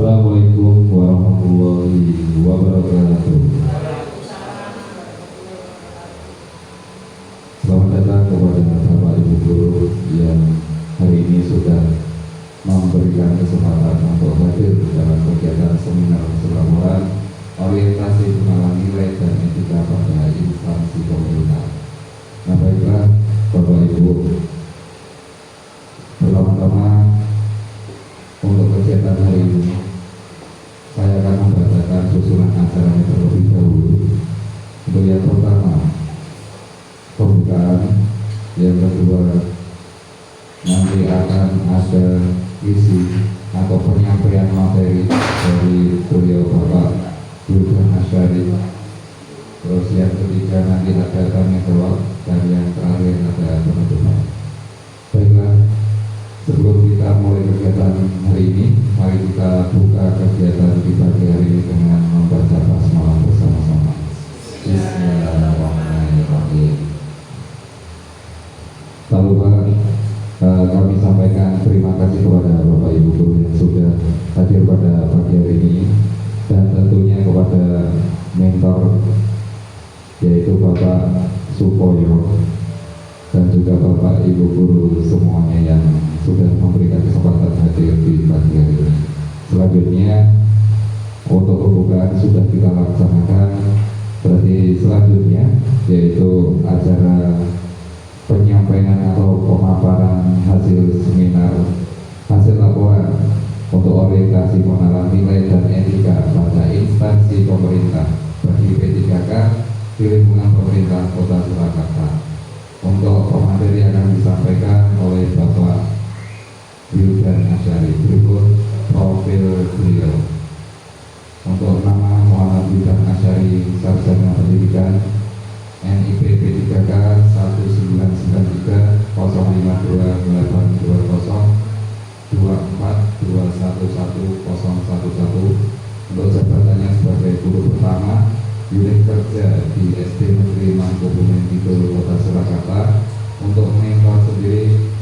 Assalamualaikum warahmatullahi wabarakatuh. Selamat datang kepada Bapak Ibu Guru yang hari ini sudah memberikan kesempatan untuk hadir dalam kegiatan seminar selaporan orientasi pengenalan nilai dan etika pada instansi pemerintah. Nah, baiklah Bapak Ibu, pertama-tama untuk kegiatan hari ini saya akan membacakan susunan acaranya terlebih dahulu. Untuk yang pertama pembukaan, yang kedua nanti akan ada isi atau penyampaian materi dari beliau Bapak Wildan Asyari. Terus yang ketiga nanti ada tanya jawab, dan yang terakhir ada penutupan. Baiklah, sebelum kita mulai kegiatan hari ini, mari kita buka kegiatan di pagi hari ini dengan membaca basmalah bersama-sama. Bismillahirrahmanirrahim. Lalu kami sampaikan terima kasih kepada Bapak Ibu Guru yang sudah hadir pada pagi hari ini, dan tentunya kepada mentor yaitu Bapak Supoyo dan juga Bapak Ibu Guru semuanya yang sudah memberikan kesempatan hadir di pagi hari ini. Selanjutnya untuk pembukaan sudah kita laksanakan, berarti selanjutnya yaitu acara penyampaian atau pemaparan hasil seminar, hasil laporan untuk orientasi pengenalan nilai dan etika pada instansi pemerintah bagi P3K di lingkungan pemerintah Kota Surakarta. Untuk pemateri akan disampaikan oleh Bapak Wildan Asyari. Berikut profil beliau. Untuk nama Muhammad Wildan Asyari, Sarjana Pendidikan, NIP P3K 1993 052 untuk jabatannya sebagai guru pertama unit kerja di SD Negeri Mangkubumen Kidul Kota Surakarta. Untuk mentor sendiri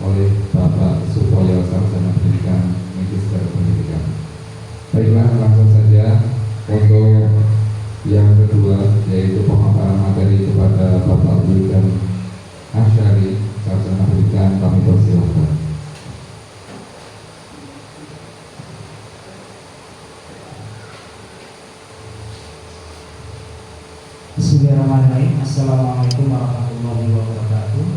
oleh Bapak Supoyo, Sarjana Pendidikan, Magister Pendidikan. Baiklah, langsung saja untuk yang kedua yaitu pemaparan materi kepada Bapak Wildan Asyari, Sarjana Pendidikan. Kami persilakan. Bismillahirrahmanirrahim. Assalamualaikum warahmatullahi wabarakatuh.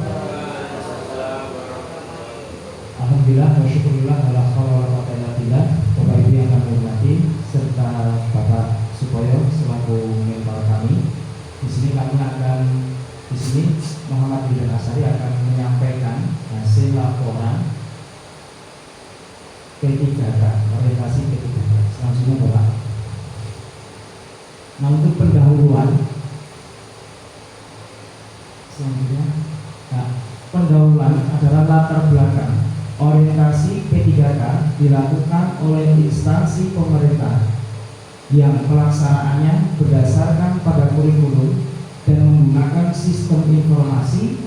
Alhamdulillah wa syukurillah wa la haula wa la quwwata illa billah. Bapak Ibu yang kami hormati serta Bapak Supoyo selaku mentor kami. Di sini Muhammad Wildan Asyari akan menyampaikan hasil laporan P3K, orientasi P3K. Selanjutnya Bapak. Nah, untuk pendahuluan selanjutnya, pendahuluan adalah latar belakang orientasi P3K dilakukan oleh instansi pemerintah yang pelaksanaannya berdasarkan pada kurikulum dan menggunakan sistem informasi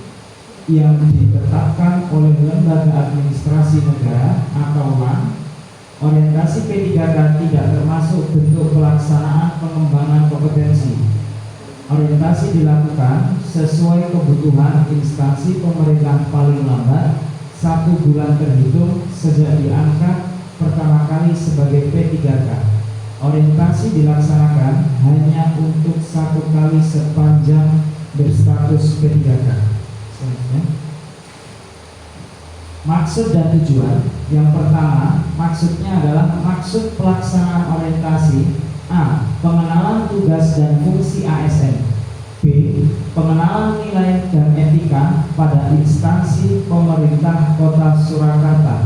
yang ditetapkan oleh Lembaga Administrasi Negara atau LAN. Orientasi P3K tidak termasuk bentuk pelaksanaan pengembangan kompetensi. Orientasi dilakukan sesuai kebutuhan instansi pemerintah paling lambat 1 bulan terhitung sejak diangkat pertama kali sebagai P3K. Orientasi dilaksanakan hanya untuk 1 kali sepanjang berstatus P3K. Selanjutnya, maksud dan tujuan. Yang pertama, maksudnya adalah maksud pelaksanaan orientasi: A. Pengenalan tugas dan fungsi ASN. B. Pengenalan nilai dan etika pada instansi pemerintah Kota Surakarta.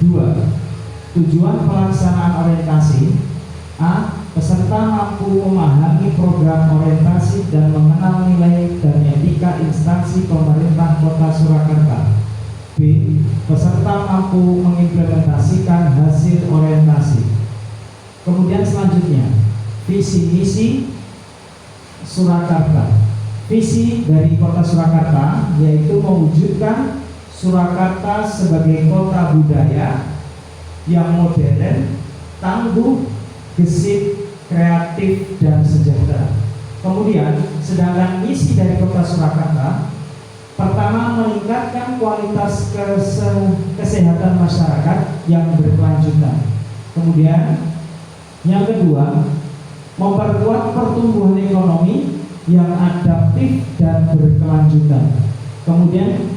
2. Tujuan pelaksanaan orientasi: A. Peserta mampu memahami program orientasi dan mengenal nilai dan etika instansi pemerintah Kota Surakarta. B. Peserta mampu mengimplementasikan hasil orientasi. Kemudian selanjutnya, visi misi Surakarta. Visi dari Kota Surakarta yaitu mewujudkan Surakarta sebagai kota budaya yang modern, tangguh, gesit, kreatif, dan sejahtera. Kemudian, sedangkan misi dari Kota Surakarta, pertama, meningkatkan kualitas kesehatan masyarakat yang berkelanjutan. Kemudian, yang kedua, memperkuat pertumbuhan ekonomi yang adaptif dan berkelanjutan. Kemudian,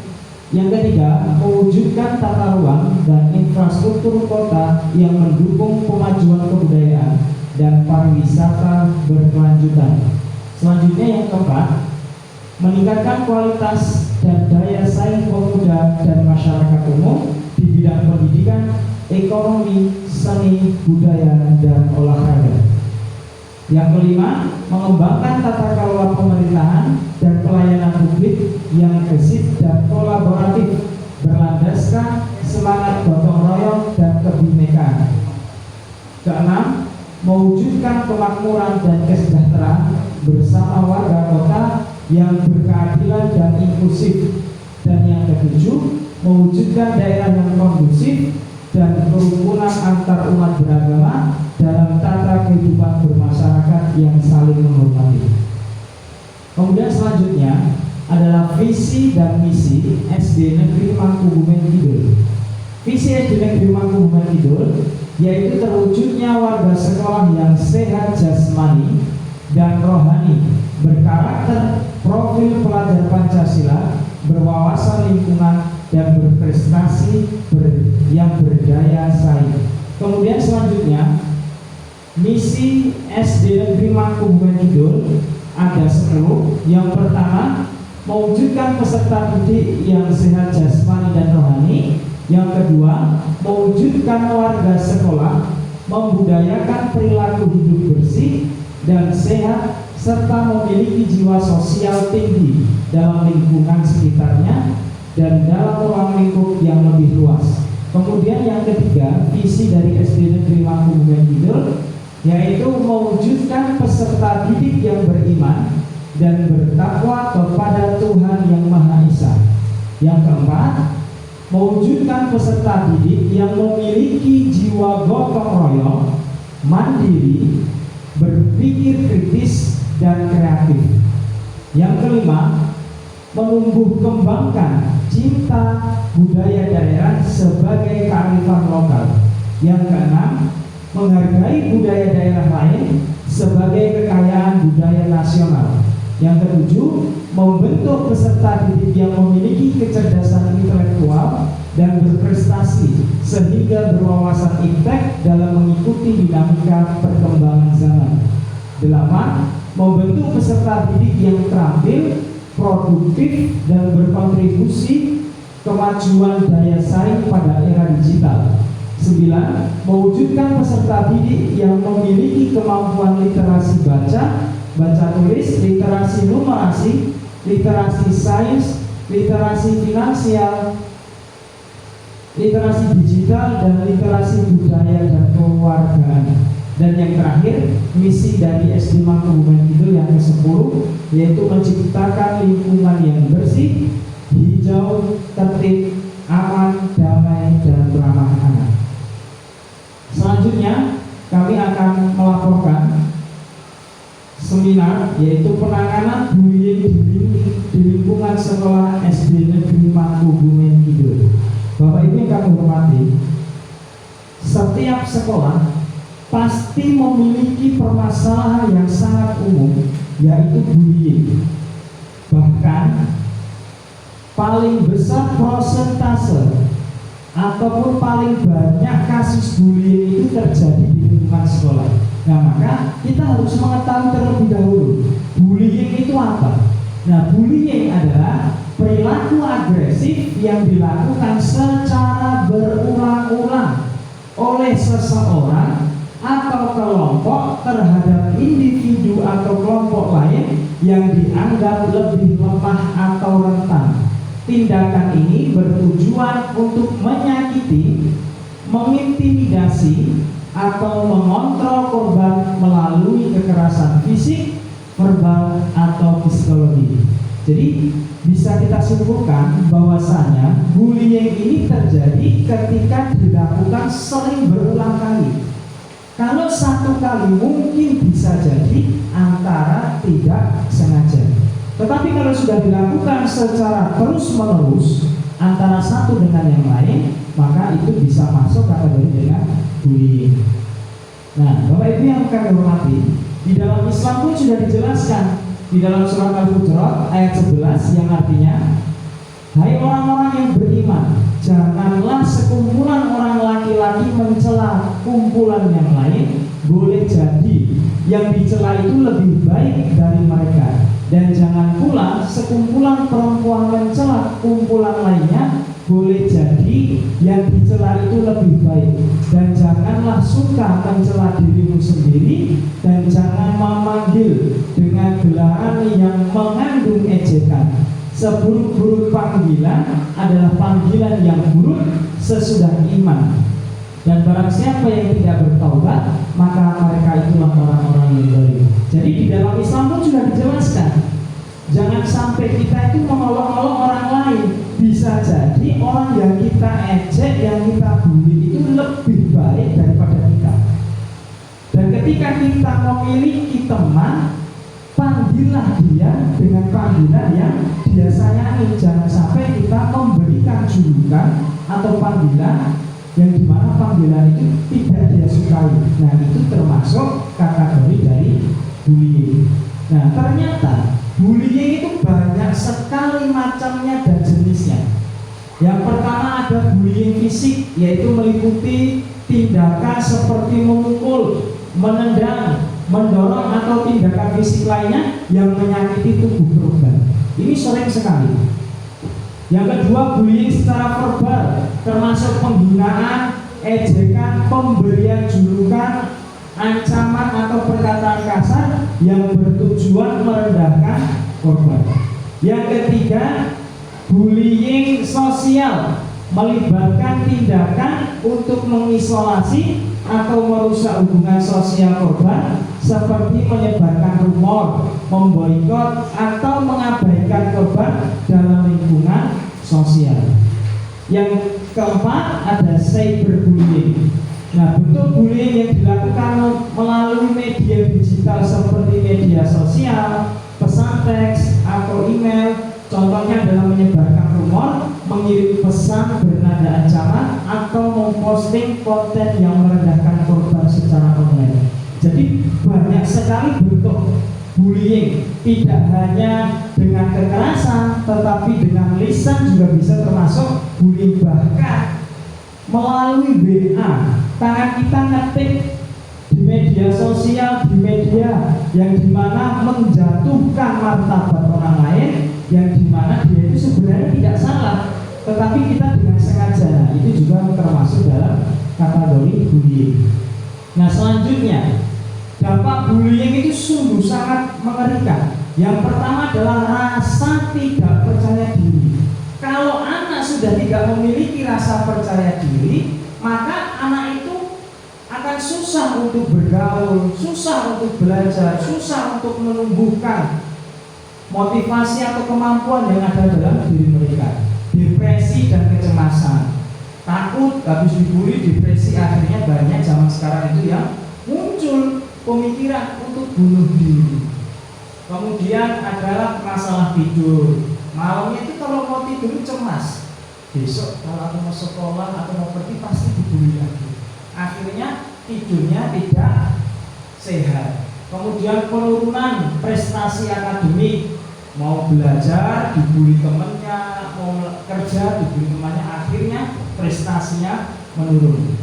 yang ketiga, mewujudkan tata ruang dan infrastruktur kota yang mendukung kemajuan kebudayaan dan pariwisata berkelanjutan. Selanjutnya yang keempat, meningkatkan kualitas dan daya saing pemuda dan masyarakat umum di bidang pendidikan, ekonomi, seni, budaya, dan olahraga. Yang kelima, mengembangkan tata kelola pemerintahan dan pelayanan publik yang gesit dan kolaboratif, berlandaskan semangat gotong royong dan kebinekaan. Keenam, mewujudkan kemakmuran dan kesejahteraan bersama warga kota yang berkeadilan dan inklusif. Dan yang ketujuh, mewujudkan daerah yang kondusif dan kerukunan antar umat beragama dalam tata kehidupan bermasyarakat yang saling menghormati. Kemudian selanjutnya adalah visi dan misi SD Negeri Mangkubumen Kidul. Visi SD Negeri Mangkubumen Kidul yaitu terwujudnya warga sekolah yang sehat jasmani dan rohani, berkarakter, profil pelajar Pancasila, berwawasan lingkungan, dan berprestasi yang berdaya saing. Kemudian selanjutnya, misi SD Negeri Mangkubumen Kidul ada 10. Yang pertama, mewujudkan peserta didik yang sehat jasmani dan rohani. Yang kedua, mewujudkan warga sekolah membudayakan perilaku hidup bersih dan sehat serta memiliki jiwa sosial tinggi dalam lingkungan sekitarnya dan dalam ruang lingkup yang lebih luas. Kemudian yang ketiga, visi dari SD Negeri Mangkubumen Kidul yaitu mewujudkan peserta didik yang beriman dan bertakwa kepada Tuhan Yang Maha Esa. Yang keempat, mewujudkan peserta didik yang memiliki jiwa gotong royong, mandiri, berpikir kritis, dan kreatif. Yang kelima, menumbuh kembangkan cinta budaya daerah sebagai kearifan lokal. Yang keenam, menghargai budaya daerah lain sebagai kekayaan budaya nasional. Yang ketujuh, membentuk peserta didik yang memiliki kecerdasan intelektual dan berprestasi sehingga berwawasan iptek dalam mengikuti dinamika perkembangan zaman. 8. Membentuk peserta didik yang terampil, produktif, dan berkontribusi kemajuan daya saing pada era digital. 9. Mewujudkan peserta didik yang memiliki kemampuan literasi baca tulis, literasi numerasi, literasi sains, literasi finansial, literasi digital, dan literasi budaya dan kewargaan. Dan yang terakhir, misi dari SD Mangkubumen Kidul yang ke-10 yaitu menciptakan lingkungan yang bersih, hijau, tertib, aman, damai, dan ramah anak. Selanjutnya, kami akan melaporkan seminar yaitu penanganan bullying di lingkungan sekolah SD Negeri Mangkubumen Kidul. Bapak Ibu yang kami hormati, setiap sekolah pasti memiliki permasalahan yang sangat umum, yaitu bullying. Bahkan paling besar persentase ataupun paling banyak kasus bullying itu terjadi di lingkungan sekolah. Nah, maka kita harus mengetahui terlebih dahulu bullying itu apa. Nah, bullying adalah perilaku agresif yang dilakukan secara berulang-ulang oleh seseorang atau kelompok terhadap individu atau kelompok lain yang dianggap lebih lemah atau rentan. Tindakan ini bertujuan untuk menyakiti, mengintimidasi, atau mengontrol korban melalui kekerasan fisik, verbal, atau psikologi. Jadi bisa kita simpulkan bahwasanya bullying ini terjadi ketika dilakukan sering berulang kali. Kalau satu kali mungkin bisa jadi antara tidak sengaja. Tetapi kalau sudah dilakukan secara terus-menerus antara satu dengan yang lain, maka itu bisa masuk kategori dengan bullying. Nah, Bapak Ibu yang kami hormati, di dalam Islam pun sudah dijelaskan di dalam surat Al-Hujurat ayat 11 yang artinya, hai orang-orang yang beriman, janganlah sekumpulan orang laki-laki mencela kumpulan yang lain. Boleh jadi yang dicela itu lebih baik dari mereka. Dan jangan pula sekumpulan perempuan mencela kumpulan lainnya. Boleh jadi yang dicela itu lebih baik. Dan janganlah suka mencela dirimu sendiri. Dan jangan memanggil dengan gelaran yang mengandung ejekan. Seburuk-buruk panggilan adalah panggilan yang buruk sesudah iman. Dan barang siapa yang tidak bertaubat, maka mereka itulah orang-orang yang zalim. Jadi di dalam Islam pun sudah dijelaskan, jangan sampai kita itu mengolok-olok orang lain. Bisa jadi orang yang kita ejek, yang kita bully itu lebih baik daripada kita. Dan ketika kita memiliki teman, panggillah dia dengan panggilan yang dia sayangi. Jangan sampai kita memberikan julukan atau panggilan yang dimana panggilan itu tidak dia sukai. Nah, itu termasuk kategori dari bullying. Nah, ternyata bullying itu banyak sekali macamnya dan jenisnya. Yang pertama ada bullying fisik, yaitu meliputi tindakan seperti memukul, menendang, mendorong atau tindakan fisik lainnya yang menyakiti tubuh korban. Ini sering sekali. Yang kedua, bullying secara verbal, termasuk penggunaan, ejekan, pemberian julukan, ancaman atau perkataan kasar yang bertujuan merendahkan korban. Yang ketiga, bullying sosial, melibatkan tindakan untuk mengisolasi atau merusak hubungan sosial korban, seperti menyebarkan rumor, memboikot atau mengabaikan korban dalam lingkungan sosial. Yang keempat ada cyberbullying. Nah, bentuk bullying yang dilakukan melalui media digital seperti media sosial, pesan teks atau email. Contohnya adalah menyebarkan rumor, mengirim pesan bernada ancaman, atau memposting konten yang merendahkan korban secara online. Jadi banyak sekali bentuk bullying, tidak hanya dengan kekerasan, tetapi dengan lisan juga bisa termasuk bullying. Bahkan melalui WA, tangan kita ngetik di media sosial, di media yang dimana menjatuhkan martabat orang lain, yang dimana dia itu sebenarnya tidak salah, tetapi kita dengan sengaja. Itu juga termasuk dalam kategori bullying. Nah, selanjutnya dampak bullying itu sungguh sangat mengerikan. Yang pertama adalah rasa tidak percaya diri. Kalau anak sudah tidak memiliki rasa percaya diri, maka anak itu akan susah untuk bergaul, susah untuk belajar, susah untuk menumbuhkan motivasi atau kemampuan yang ada dalam diri mereka. Depresi dan kecemasan, takut, habis dibully, depresi, akhirnya banyak zaman sekarang itu yang muncul pemikiran untuk bunuh diri. Kemudian adalah masalah tidur. Malamnya itu kalau mau tidur cemas, besok kalau aku mau sekolah atau mau pergi pasti dibully lagi. Akhirnya tidurnya tidak sehat. Kemudian penurunan prestasi akademik, mau belajar dibully temannya, mau kerja dibully temannya, akhirnya prestasinya menurun.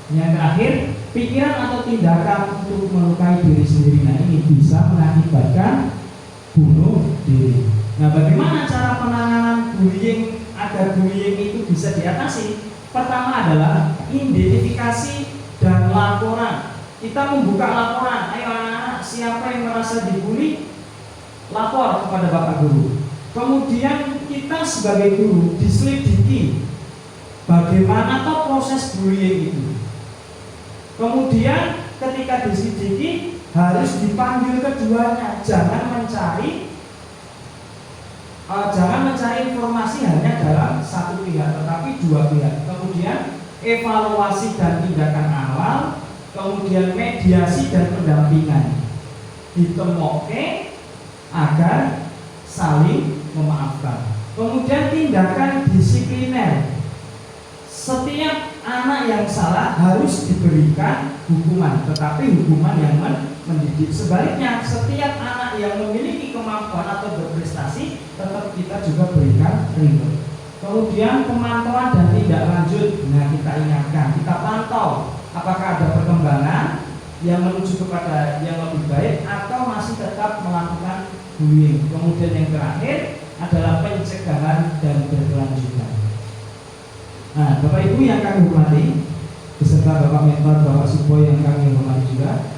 Yang terakhir, pikiran atau tindakan untuk melukai diri sendiri. Nah, ini bisa mengakibatkan bunuh diri. Nah, bagaimana cara penanganan bullying agar bullying itu bisa diatasi? Pertama adalah identifikasi dan laporan. Kita membuka laporan. Ayo anak-anak, siapa yang merasa dibully, lapor kepada Bapak Guru. Kemudian kita sebagai guru diselidiki bagaimana toh proses bullying itu. Kemudian ketika diselidiki harus dipanggil keduanya. Jangan mencari informasi hanya dalam satu pihak, tetapi dua pihak. Kemudian evaluasi dan tindakan awal, kemudian mediasi dan pendampingan ditemoke agar saling memaafkan. Kemudian tindakan disipliner, setiap anak yang salah harus diberikan hukuman, tetapi hukuman yang mendidik. Sebaliknya, setiap anak yang memiliki kemampuan atau berprestasi tetap kita juga berikan reward. Kemudian pemantauan dan tindak lanjut, nah kita ingatkan, kita pantau apakah ada perkembangan yang menuju kepada yang lebih baik atau masih tetap melakukan bullying. Kemudian yang terakhir adalah pencegahan dan berkelanjutan. Nah, Bapak Ibu yang kami hormati, beserta Bapak Mentor, Bapak Subo yang kami hormati juga,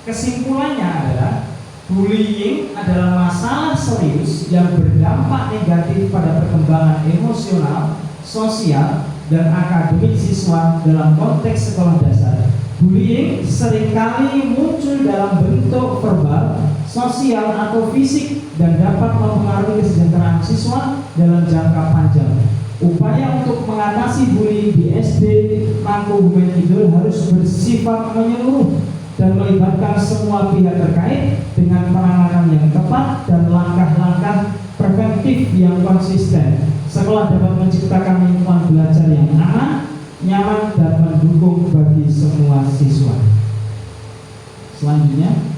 kesimpulannya adalah bullying adalah masalah serius yang berdampak negatif pada perkembangan emosional, sosial, dan akademik siswa dalam konteks sekolah dasar. Bullying seringkali muncul dalam bentuk verbal, sosial, atau fisik dan dapat mempengaruhi kesejahteraan siswa dalam jangka panjang. Upaya untuk mengatasi bullying di SD Mangkubumen Kidul harus bersifat menyeluruh dan melibatkan semua pihak terkait dengan penanganan yang tepat dan langkah-langkah preventif yang konsisten. Sekolah dapat menciptakan lingkungan belajar yang aman, nyaman, dan mendukung bagi semua siswa. Selanjutnya,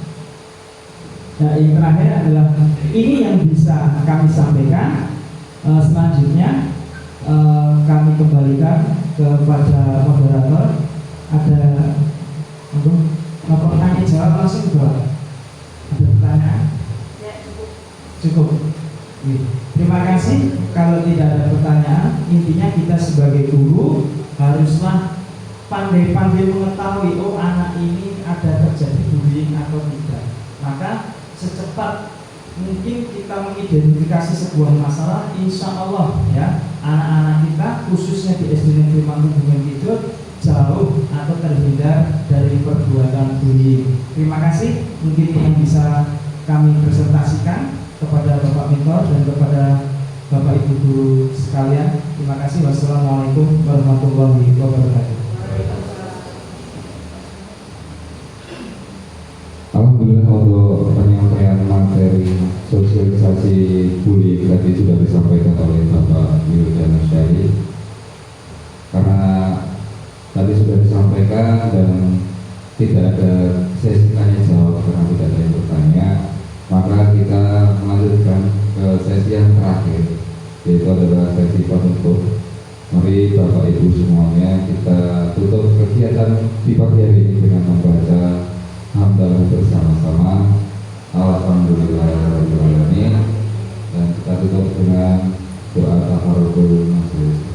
nah, yang terakhir adalah ini yang bisa kami sampaikan. Selanjutnya kami kembalikan kepada moderator. Ada pertanyaan jawab langsung Bapak. Ada pertanyaan? Ya, Cukup. Terima kasih. Kalau tidak ada pertanyaan, intinya kita sebagai guru haruslah pandai-pandai mengetahui, oh anak ini ada terjadi bullying atau tidak. Maka secepat mungkin kita mengidentifikasi sebuah masalah, insya Allah ya anak-anak kita khususnya di SD Negeri Mangkubumen Kidul jauh atau terhindar dari perbuatan bullying. Terima kasih. Mungkin ini yang bisa kami presentasikan kepada Bapak Mentor dan kepada Bapak Ibu guru sekalian. Terima kasih. Wassalamualaikum warahmatullahi wabarakatuh. Alhamdulillah untuk penyampaian materi sosialisasi bullying tadi sudah disampaikan oleh Bapak Wildan Syahid. Karena tadi sudah disampaikan dan tidak ada sesi tanya jawab karena tidak ada yang bertanya, maka kita melanjutkan ke sesi yang terakhir, yaitu adalah sesi penutup. Mari Bapak Ibu semuanya kita tutup kegiatan di pagi hari ini dengan membaca hamdalah bersama-sama. Alhamdulillahirrahmanirrahim. Dan kita tutup dengan doa taharukul masjid.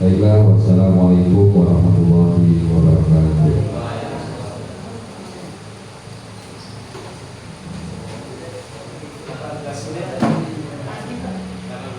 Baiklah, wassalamualaikum warahmatullahi wabarakatuh.